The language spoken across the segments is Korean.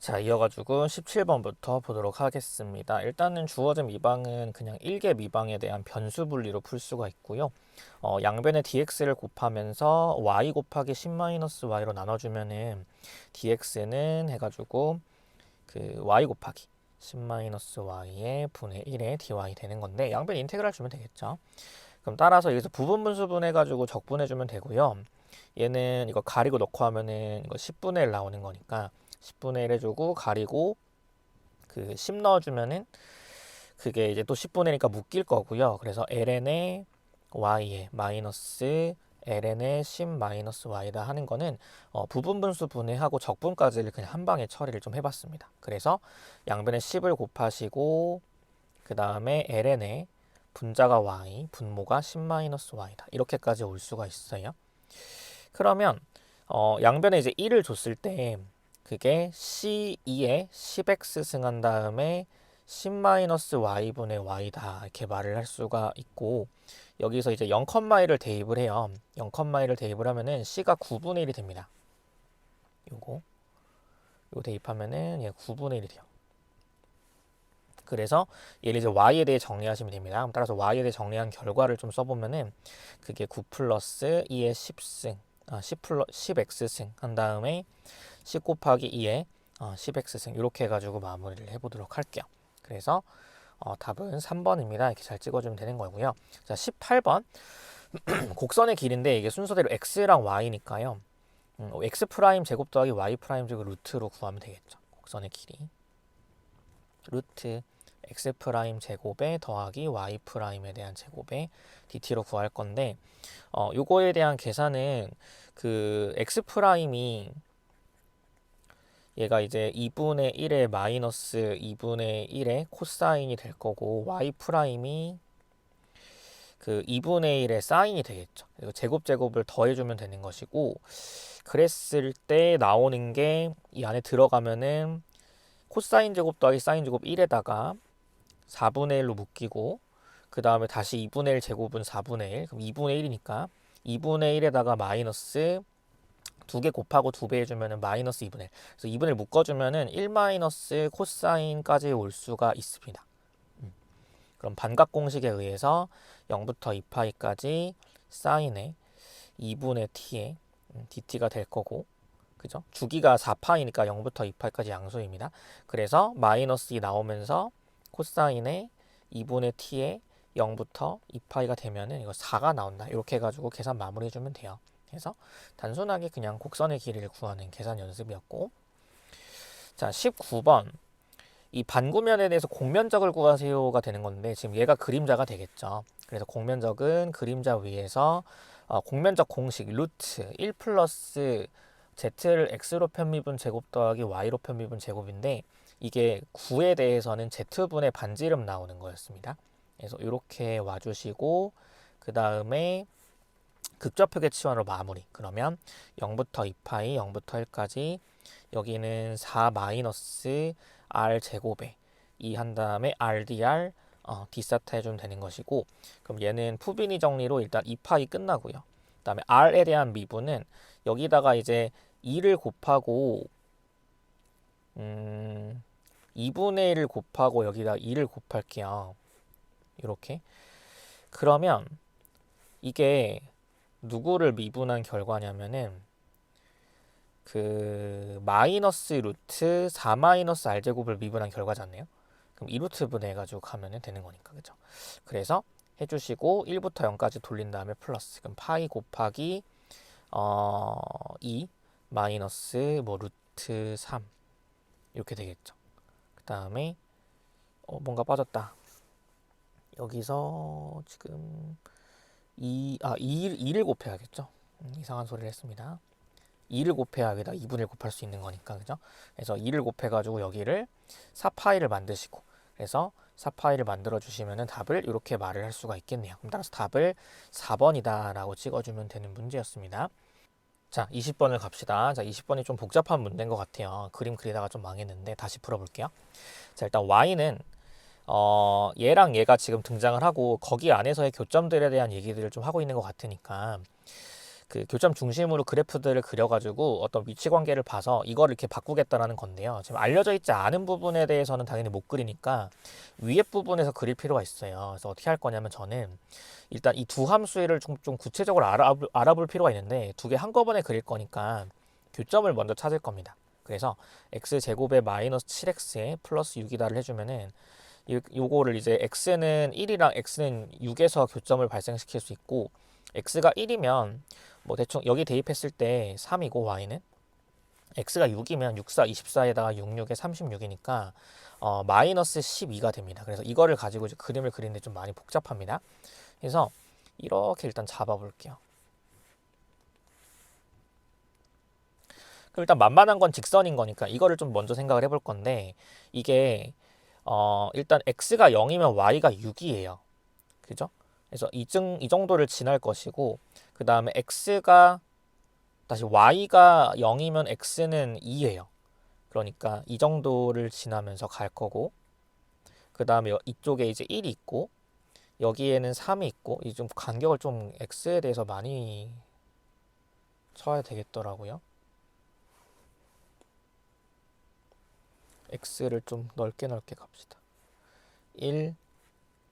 자, 이어가지고 17번부터 보도록 하겠습니다. 일단은 주어진 미방은 그냥 1개 미방에 대한 변수 분리로 풀 수가 있고요. 양변의 dx를 곱하면서 y 곱하기 10-y로 나눠주면은 dx는 해가지고 그 y 곱하기 10-y의 분의 1의 dy 되는 건데 양변 인테그랄 주면 되겠죠. 그럼 따라서 여기서 부분 분수분 해가지고 적분해주면 되고요. 얘는 이거 가리고 넣고 하면은 이거 10분의 1 나오는 거니까 10분의 1 해주고 가리고 그 10 넣어주면은 그게 이제 또 10분의 1이니까 묶일 거고요. 그래서 ln의 y에 마이너스 ln의 10 마이너스 y다 하는 거는 부분분수 분해하고 적분까지를 그냥 한 방에 처리를 좀 해봤습니다. 그래서 양변에 10을 곱하시고 그 다음에 ln의 분자가 y, 분모가 10 마이너스 y다. 이렇게까지 올 수가 있어요. 그러면 양변에 이제 1을 줬을 때 그게 C2에 10x 승한 다음에 10-y분의 y다 이렇게 말을 할 수가 있고 여기서 이제 0,1을 대입을 해요. 0,1을 대입을 하면은 C가 9분의 1이 됩니다. 요거 대입하면은 얘 9분의 1이 돼요. 그래서 얘를 이제 y에 대해 정리하시면 됩니다. 그럼 따라서 y에 대해 정리한 결과를 좀 써보면은 그게 9 플러스 2의 10승 10x승 한 다음에 10 곱하기 2에 10x승 이렇게 해가지고 마무리를 해보도록 할게요. 그래서 답은 3번입니다. 이렇게 잘 찍어주면 되는 거고요. 자, 18번 곡선의 길인데 이게 순서대로 x랑 y니까요. x 프라임 제곱 더하기 y 프라임 제곱 루트로 구하면 되겠죠. 곡선의 길이 루트 x 프라임 제곱에 더하기 y 프라임에 대한 제곱에 dt로 구할 건데 요거에 대한 계산은 그 x 프라임이 얘가 이제 2분의 1의 마이너스 2분의 1의 코사인이 될 거고 y 프라임이 그 2분의 1의 사인이 되겠죠. 그리고 제곱을 더해주면 되는 것이고 그랬을 때 나오는 게 이 안에 들어가면은 코사인 제곱 더하기 사인 제곱 1에다가 4분의 1로 묶이고 그 다음에 다시 2분의 1 제곱은 4분의 1 그럼 2분의 1이니까 2분의 1에다가 마이너스 2개 곱하고 2배 해주면은 마이너스 2분의 1 그래서 2분의 1 묶어주면은 1 마이너스 코사인까지 올 수가 있습니다. 그럼 반각 공식에 의해서 0부터 2파이까지 사인의 2분의 t의 dt가 될 거고 그죠? 주기가 4파이니까 0부터 2파이까지 양수입니다. 그래서 마이너스 2 나오면서 코사인의 2분의 t의 0부터 2파이가 되면은 이거 4가 나온다. 이렇게 해가지고 계산 마무리해 주면 돼요. 그래서 단순하게 그냥 곡선의 길이를 구하는 계산 연습이었고 자 19번 이 반구면에 대해서 공면적을 구하세요가 되는 건데 지금 얘가 그림자가 되겠죠. 그래서 공면적은 그림자 위에서 공면적 공식 루트 1 플러스 z를 x로 편미분 제곱 더하기 y로 편미분 제곱인데 이게 9에 대해서는 z분의 반지름 나오는 거였습니다. 그래서 이렇게 와주시고 그 다음에 극좌표계 치환으로 마무리. 그러면 0부터 2파이, 0부터 1까지 여기는 4 마이너스 r 제곱에 2 한 다음에 rdr d사타 해주면 되는 것이고 그럼 얘는 푸비니 정리로 일단 2파이 끝나고요. 그 다음에 r에 대한 미분은 여기다가 이제 2를 곱하고 2분의 1을 곱하고 여기다 2를 곱할게요. 이렇게 그러면 이게 누구를 미분한 결과냐면은 그 마이너스 루트 4 마이너스 r 제곱을 미분한 결과잖아요. 그럼 2루트 분해해가지고 가면 되는 거니까 그죠? 그래서 해주시고 1부터 0까지 돌린 다음에 플러스 그럼 파이 곱하기 2 마이너스 뭐 루트 3 이렇게 되겠죠. 그 다음에 뭔가 빠졌다. 여기서 지금 2를 곱해야겠죠. 이상한 소리를 했습니다. 2를 곱해야 여기다 2분의 1 곱할 수 있는 거니까 그죠? 그래서 2를 곱해가지고 여기를 4파이를 만드시고 그래서 4파이를 만들어 주시면은 답을 이렇게 말을 할 수가 있겠네요. 그럼 따라서 답을 4번이다 라고 찍어주면 되는 문제였습니다. 자 20번을 갑시다. 자 20번이 좀 복잡한 문제인 것 같아요. 그림 그리다가 좀 망했는데 다시 풀어볼게요. 자 일단 y는 얘랑 얘가 지금 등장을 하고 거기 안에서의 교점들에 대한 얘기들을 좀 하고 있는 것 같으니까 그 교점 중심으로 그래프들을 그려가지고 어떤 위치 관계를 봐서 이거를 이렇게 바꾸겠다라는 건데요. 지금 알려져 있지 않은 부분에 대해서는 당연히 못 그리니까 위에 부분에서 그릴 필요가 있어요. 그래서 어떻게 할 거냐면 저는 일단 이 두 함수를 좀 구체적으로 알아볼 필요가 있는데 두 개 한꺼번에 그릴 거니까 교점을 먼저 찾을 겁니다. 그래서 x제곱에 마이너스 7x에 플러스 6이다를 해주면은 요거를 이제 x는 1이랑 x는 6에서 교점을 발생시킬 수 있고 x가 1이면 뭐 대충 여기 대입했을 때 3이고 y는 x가 6이면 6, 4, 24에다가 6, 6에 36이니까 마이너스 12가 됩니다. 그래서 이거를 가지고 이제 그림을 그리는데 좀 많이 복잡합니다. 그래서 이렇게 일단 잡아볼게요. 그럼 일단 만만한 건 직선인 거니까 이거를 좀 먼저 생각을 해볼 건데 이게 일단 x가 0이면 y가 6이에요. 그죠? 그래서 이 정도를 지날 것이고 그 다음에 x가 다시 y가 0이면 x는 2예요. 그러니까 이 정도를 지나면서 갈 거고 그 다음에 이쪽에 이제 1이 있고 여기에는 3이 있고 이 좀 간격을 좀 x에 대해서 많이 쳐야 되겠더라고요. x를 좀 넓게 갑시다. 1,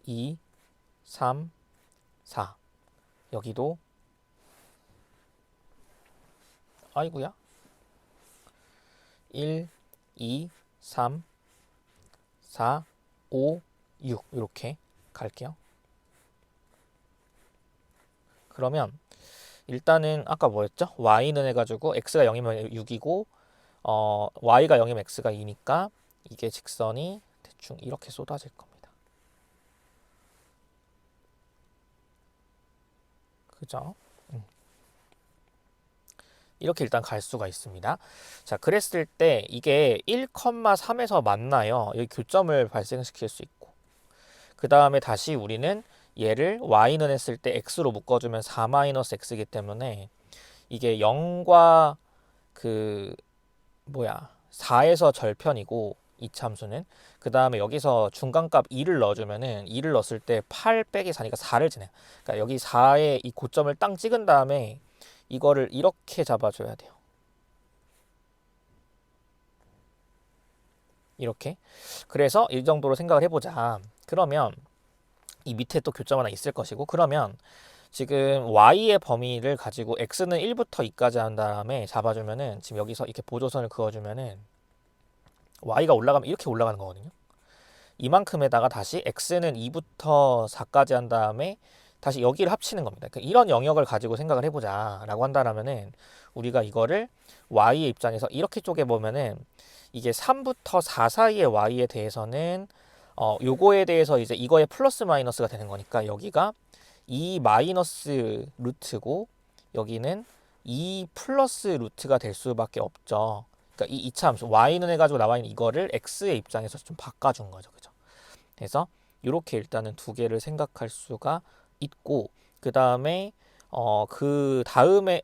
2, 3, 4 여기도 아이구야 1, 2, 3, 4, 5, 6 이렇게 갈게요. 그러면 일단은 아까 뭐였죠? y는 해가지고 x가 0이면 6이고 y가 0이면 x가 2니까 이게 직선이 대충 이렇게 쏟아질 겁니다. 그죠? 이렇게 일단 갈 수가 있습니다. 자, 그랬을 때 이게 1,3에서 만나요. 여기 교점을 발생시킬 수 있고 그 다음에 다시 우리는 얘를 y는 했을 때 x로 묶어주면 4-x이기 때문에 이게 0과 그 4에서 절편이고 이 참수는 그 다음에 여기서 중간값 2를 넣어주면은 2를 넣었을 때 8 빼기 4니까 4를 지내요. 그러니까 여기 4에 이 고점을 땅 찍은 다음에 이거를 이렇게 잡아줘야 돼요. 이렇게. 그래서 이 정도로 생각을 해보자. 그러면 이 밑에 또 교점 하나 있을 것이고 그러면 지금 y의 범위를 가지고 x는 1부터 2까지 한 다음에 잡아주면은 지금 여기서 이렇게 보조선을 그어주면은 y가 올라가면 이렇게 올라가는 거거든요. 이만큼에다가 다시 x는 2부터 4까지 한 다음에 다시 여기를 합치는 겁니다. 그러니까 이런 영역을 가지고 생각을 해보자 라고 한다면은 우리가 이거를 y의 입장에서 이렇게 쪼개보면은 이게 3부터 4 사이의 y에 대해서는 요거에 대해서 이제 이거의 플러스 마이너스가 되는 거니까 여기가 2 마이너스 루트고 여기는 2 플러스 루트가 될 수밖에 없죠. 그러니까 이 이차함수 y는 해가지고 나와 있는 이거를 x의 입장에서 좀 바꿔준 거죠. 그죠? 그래서 이렇게 일단은 두 개를 생각할 수가 있고 그 다음에 그 다음에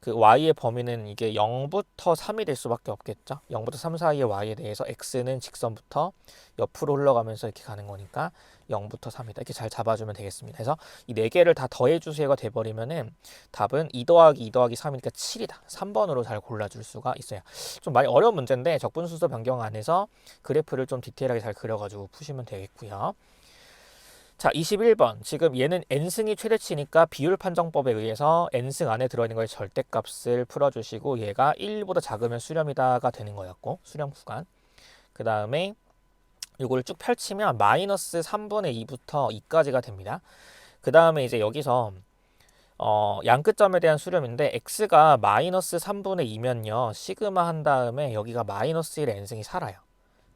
그 y의 범위는 이게 0부터 3이 될 수밖에 없겠죠. 0부터 3 사이의 y에 대해서 x는 직선부터 옆으로 흘러가면서 이렇게 가는 거니까 0부터 3이다. 이렇게 잘 잡아주면 되겠습니다. 그래서 이 네 개를 다 더해주세요가 돼버리면은 답은 2 더하기 2 더하기 3이니까 7이다. 3번으로 잘 골라줄 수가 있어요. 좀 많이 어려운 문제인데 적분순서 변경 안에서 그래프를 좀 디테일하게 잘 그려가지고 푸시면 되겠고요. 자, 21번. 지금 얘는 n승이 최대치니까 비율 판정법에 의해서 n승 안에 들어있는 거의 절대값을 풀어주시고 얘가 1보다 작으면 수렴이다가 되는 거였고 수렴 구간. 그 다음에 이걸 쭉 펼치면 마이너스 3분의 2부터 2까지가 됩니다. 그 다음에 이제 여기서 양 끝점에 대한 수렴인데 x가 마이너스 3분의 2면요 시그마 한 다음에 여기가 마이너스 1의 n승이 살아요.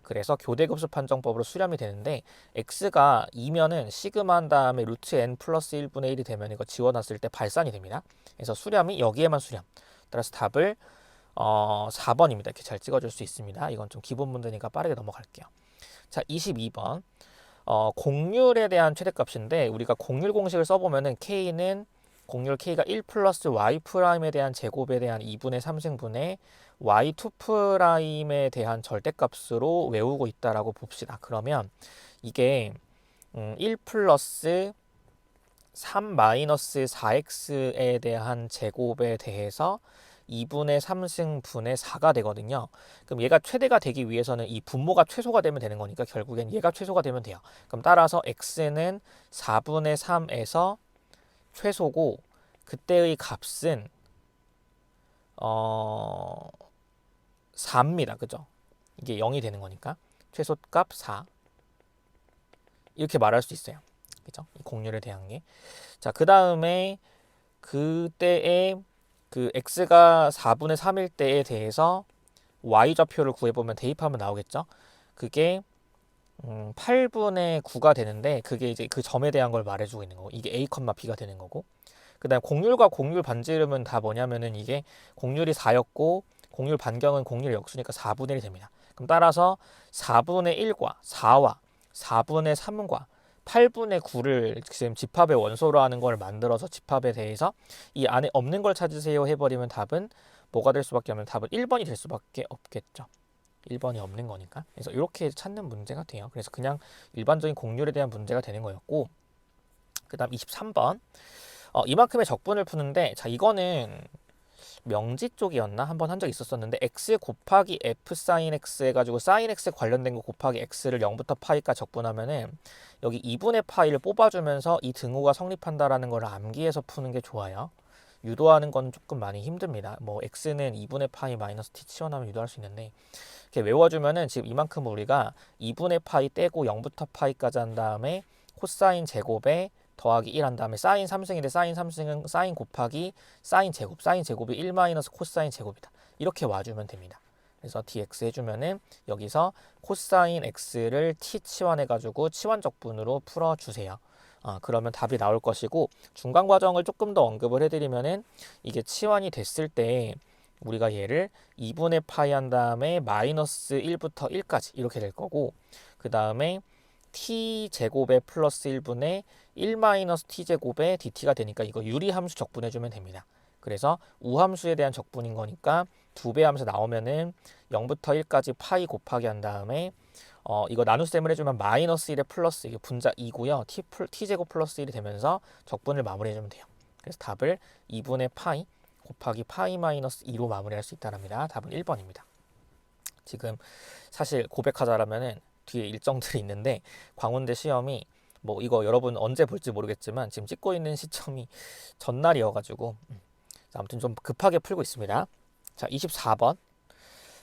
그래서 교대급수 판정법으로 수렴이 되는데 x가 2면은 시그마 한 다음에 루트 n 플러스 1분의 1이 되면 이거 지워놨을 때 발산이 됩니다. 그래서 수렴이 여기에만 수렴. 따라서 답을 4번입니다. 이렇게 잘 찍어줄 수 있습니다. 이건 좀 기본 문제니까 빠르게 넘어갈게요. 자, 22번. 공률에 대한 최대값인데 우리가 공률 공식을 써보면은 k는 공률 k가 1 플러스 y 프라임에 대한 제곱에 대한 2분의 3승분의 y2 프라임에 대한 절대값으로 외우고 있다라고 봅시다. 그러면 이게 1 플러스 3-4x에 대한 제곱에 대해서 2분의 3승분의 4가 되거든요. 그럼 얘가 최대가 되기 위해서는 이 분모가 최소가 되면 되는 거니까 결국엔 얘가 최소가 되면 돼요. 그럼 따라서 x는 4분의 3에서 최소고 그때의 값은 4입니다. 그죠? 이게 0이 되는 거니까 최소값 4 이렇게 말할 수 있어요. 그죠? 이 공률에 대한 게. 자, 그 다음에 그때의 그 x가 4분의 3일 때에 대해서 y좌표를 구해보면 대입하면 나오겠죠. 그게 8분의 9가 되는데 그게 이제 그 점에 대한 걸 말해주고 있는 거고 이게 a, b가 되는 거고 그 다음에 공률과 공률 반지름은 다 뭐냐면은 이게 공률이 4였고 공률 반경은 공률 역수니까 4분의 1이 됩니다. 그럼 따라서 4분의 1과 4와 4분의 3과 8분의 9를 지금 집합의 원소로 하는 걸 만들어서 집합에 대해서 이 안에 없는 걸 찾으세요 해버리면 답은 뭐가 될 수밖에 없는 답은 1번이 될 수밖에 없겠죠. 1번이 없는 거니까. 그래서 이렇게 찾는 문제가 돼요. 그래서 그냥 일반적인 공률에 대한 문제가 되는 거였고 그 다음 23번 이만큼의 적분을 푸는데 자 이거는 명지 쪽이었나 한번 한 적 있었었는데 x 곱하기 f sin x 해가지고 sin x 관련된 거 곱하기 x를 0부터 파이까지 적분하면은 여기 2분의 파이를 뽑아주면서 이 등호가 성립한다라는 걸 암기해서 푸는 게 좋아요. 유도하는 건 조금 많이 힘듭니다. 뭐 x는 2분의 파이 마이너스 t 치워나면 유도할 수 있는데 이렇게 외워주면은 지금 이만큼 우리가 2분의 파이 떼고 0부터 파이까지 한 다음에 코사인 제곱에 더하기 1 한 다음에 사인 3승인데 사인 3승은 사인 곱하기 사인 제곱 사인 제곱이 1 마이너스 코사인 제곱이다. 이렇게 와주면 됩니다. 그래서 dx 해주면은 여기서 코사인 x를 t 치환해가지고 치환적분으로 풀어주세요. 그러면 답이 나올 것이고 중간 과정을 조금 더 언급을 해드리면은 이게 치환이 됐을 때 우리가 얘를 2분의 파이 한 다음에 마이너스 1부터 1까지 이렇게 될 거고 그 다음에 t 제곱에 플러스 1분의 1 마이너스 t 제곱에 dt가 되니까 이거 유리함수 적분해주면 됩니다. 그래서 우함수에 대한 적분인 거니까 2배 하면서 나오면은 0부터 1까지 파이 곱하기 한 다음에 이거 나눗셈을 해주면 마이너스 1에 플러스 이게 분자 2고요. t 제곱 플러스 1이 되면서 적분을 마무리해주면 돼요. 그래서 답을 2분의 파이 곱하기 파이 마이너스 2로 마무리할 수 있다랍니다. 답은 1번입니다. 지금 사실 고백하자라면은 뒤에 일정들이 있는데 광운대 시험이 뭐 이거 여러분 언제 볼지 모르겠지만 지금 찍고 있는 시점이 전날이어가지고 아무튼 좀 급하게 풀고 있습니다. 자, 24번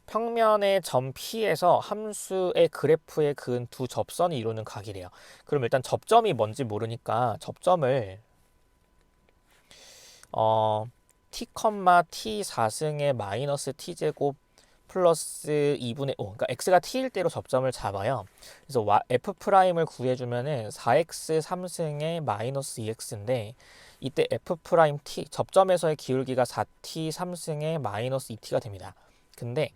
평면의 점 P에서 함수의 그래프에 그은 두 접선이 이루는 각이래요. 그럼 일단 접점이 뭔지 모르니까 접점을 t, t 4승의 마이너스 t제곱 플러스 2분의 5 그러니까 x가 t일 때로 접점을 잡아요. 그래서 f'을 구해주면은 4x 3승의 마이너스 2x인데 이때 f't 접점에서의 기울기가 4t 3승의 마이너스 2t가 됩니다. 근데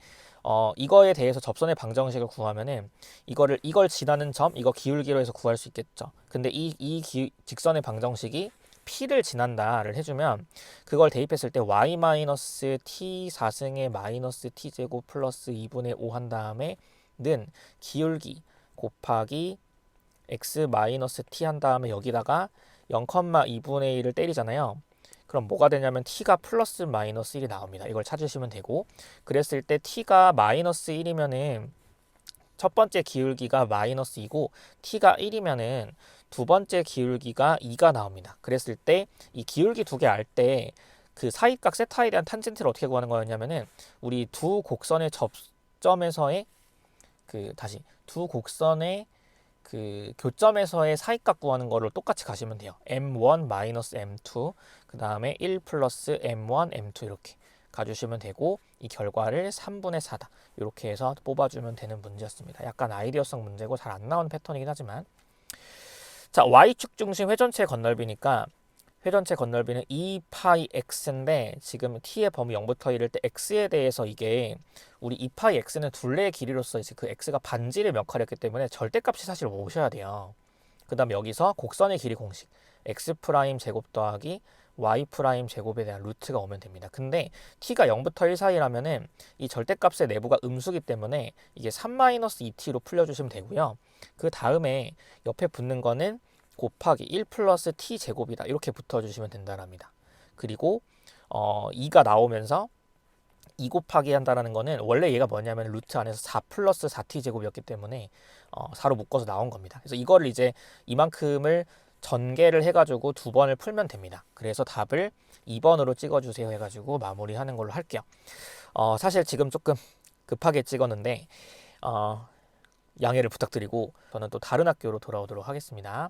이거에 대해서 접선의 방정식을 구하면은 이걸 지나는 점 이거 기울기로 해서 구할 수 있겠죠. 근데 직선의 방정식이 p를 지난다를 해주면 그걸 대입했을 때 y-t 4승의 마이너스 t제곱 플러스 2분의 5 한 다음에 는 기울기 곱하기 x-t 한 다음에 여기다가 0,2분의 1을 때리잖아요. 그럼 뭐가 되냐면 t가 플러스 마이너스 1이 나옵니다. 이걸 찾으시면 되고 그랬을 때 t가 마이너스 1이면은 첫 번째 기울기가 마이너스 2고 t가 1이면은 두 번째 기울기가 2가 나옵니다. 그랬을 때 이 기울기 두 개 알 때 그 사이각 세타에 대한 탄젠트를 어떻게 구하는 거였냐면은 우리 두 곡선의 접점에서의 두 곡선의 그 교점에서의 사이각 구하는 거를 똑같이 가시면 돼요. m1 마이너스 m2 그 다음에 1 플러스 m1 m2 이렇게 가주시면 되고 이 결과를 3분의 4다 이렇게 해서 뽑아주면 되는 문제였습니다. 약간 아이디어성 문제고 잘 안 나오는 패턴이긴 하지만 자 y축 중심 회전체 건널비니까 회전체 건널비는 2파이 x인데 지금 t의 범위 0부터 1일 때 x에 대해서 이게 우리 2파이 x는 둘레의 길이로서 이제 그 x가 반지를 역할했기 때문에 절대값이 사실 오셔야 돼요. 그 다음 여기서 곡선의 길이 공식 x 프라임 제곱 더하기 y 프라임 제곱에 대한 루트가 오면 됩니다. 근데 t가 0부터 1 사이라면은 이 절대값의 내부가 음수기 때문에 이게 3-2t로 풀려주시면 되고요. 그 다음에 옆에 붙는 거는 곱하기 1 플러스 t 제곱이다. 이렇게 붙어주시면 된다랍니다. 그리고 2가 나오면서 2 곱하기 한다라는 거는 원래 얘가 뭐냐면 루트 안에서 4 플러스 4t 제곱이었기 때문에 4로 묶어서 나온 겁니다. 그래서 이거를 이제 이만큼을 전개를 해가지고 두 번을 풀면 됩니다. 그래서 답을 2번으로 찍어주세요 해가지고 마무리하는 걸로 할게요. 사실 지금 조금 급하게 찍었는데 양해를 부탁드리고 저는 또 다른 학교로 돌아오도록 하겠습니다.